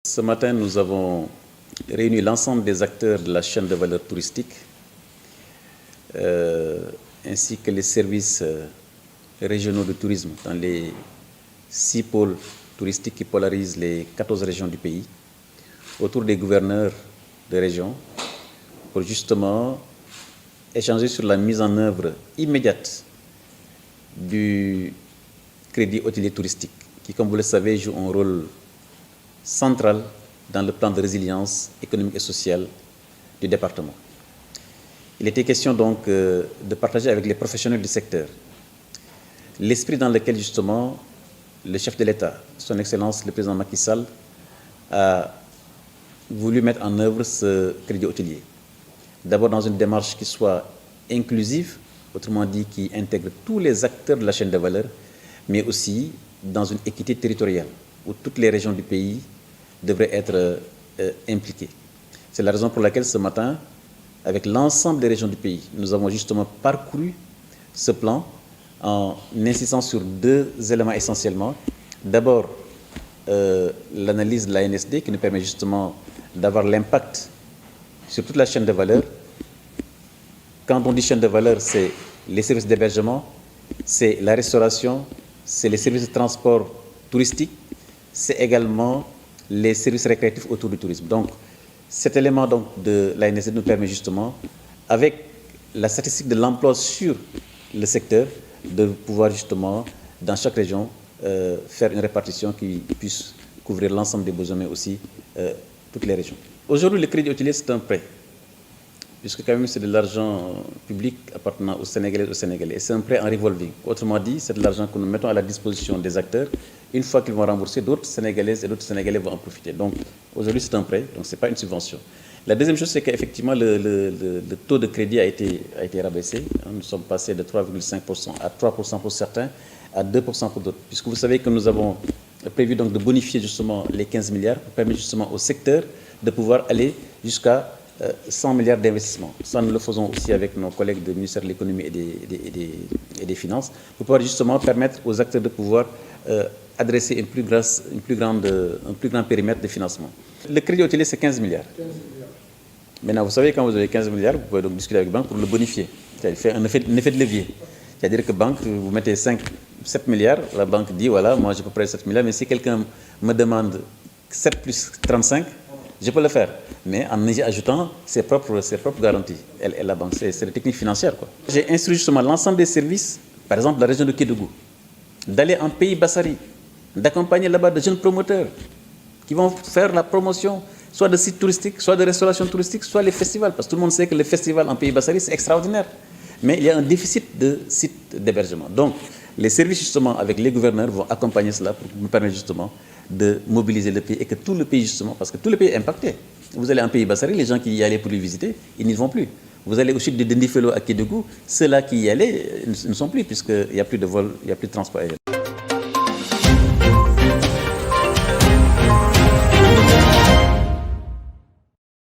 Ce matin, nous avons réuni l'ensemble des acteurs de la chaîne de valeur touristique, ainsi que les services régionaux de tourisme dans les 6 pôles touristiques qui polarisent les 14 régions du pays, autour des gouverneurs de région, pour justement échanger sur la mise en œuvre immédiate du crédit hôtelier touristique, qui, comme vous le savez, joue un rôle central dans le plan de résilience économique et sociale du département. Il était question donc de partager avec les professionnels du secteur l'esprit dans lequel justement le chef de l'État, son Excellence le président Macky Sall, a voulu mettre en œuvre ce crédit hôtelier. D'abord dans une démarche qui soit inclusive, autrement dit qui intègre tous les acteurs de la chaîne de valeur, mais aussi dans une équité territoriale, où toutes les régions du pays devraient être impliquées. C'est la raison pour laquelle ce matin, avec l'ensemble des régions du pays, nous avons justement parcouru ce plan en insistant sur 2 éléments essentiellement. D'abord, l'analyse de l'ANSD qui nous permet justement d'avoir l'impact sur toute la chaîne de valeur. Quand on dit chaîne de valeur, c'est les services d'hébergement, c'est la restauration, c'est les services de transport touristique, c'est également les services récréatifs autour du tourisme. Donc, cet élément donc, de l'ANSD nous permet justement, avec la statistique de l'emploi sur le secteur, de pouvoir justement, dans chaque région, faire une répartition qui puisse couvrir l'ensemble des besoins, mais aussi toutes les régions. Aujourd'hui, le crédit hôtelier, c'est un prêt, puisque quand même c'est de l'argent public appartenant aux Sénégalais et aux Sénégalais. Et c'est un prêt en revolving. Autrement dit, c'est de l'argent que nous mettons à la disposition des acteurs. Une fois qu'ils vont rembourser, d'autres Sénégalaises et d'autres Sénégalais vont en profiter. Donc aujourd'hui, c'est un prêt, donc ce n'est pas une subvention. La deuxième chose, c'est qu'effectivement, le taux de crédit a été rabaissé. Nous sommes passés de 3,5% à 3% pour certains, à 2% pour d'autres. Puisque vous savez que nous avons prévu donc de bonifier justement les 15 milliards pour permettre justement au secteur de pouvoir aller jusqu'à 100 milliards d'investissements. Ça, nous le faisons aussi avec nos collègues du ministère de l'économie et des finances, pour pouvoir justement permettre aux acteurs de pouvoir adresser un plus grand périmètre de financement. Le crédit hôtelier, c'est 15 milliards. 15 milliards. Maintenant, vous savez, quand vous avez 15 milliards, vous pouvez donc discuter avec la banque pour le bonifier. Ça fait un effet de levier. C'est-à-dire que banque, vous mettez 7 milliards, la banque dit, voilà, moi je peux prêter 7 milliards, mais si quelqu'un me demande 7 plus 35, je peux le faire, mais en y ajoutant ses propres garanties. Et la banque, c'est des techniques financières. J'ai instruit justement l'ensemble des services, par exemple la région de Kédougou, d'aller en pays Bassari, d'accompagner là-bas de jeunes promoteurs qui vont faire la promotion, soit de sites touristiques, soit de restauration touristique, soit les festivals. Parce que tout le monde sait que les festivals en pays Bassari, c'est extraordinaire. Mais il y a un déficit de sites d'hébergement. Donc, les services justement avec les gouverneurs vont accompagner cela pour nous permettre justement de mobiliser le pays et que tout le pays justement, parce que tout le pays est impacté. Vous allez en pays Bassari, les gens qui y allaient pour le visiter, ils n'y vont plus. Vous allez au sud de Ndifelo à Kédougou, ceux-là qui y allaient ne sont plus puisqu'il n'y a plus de vol, il n'y a plus de transport aérien.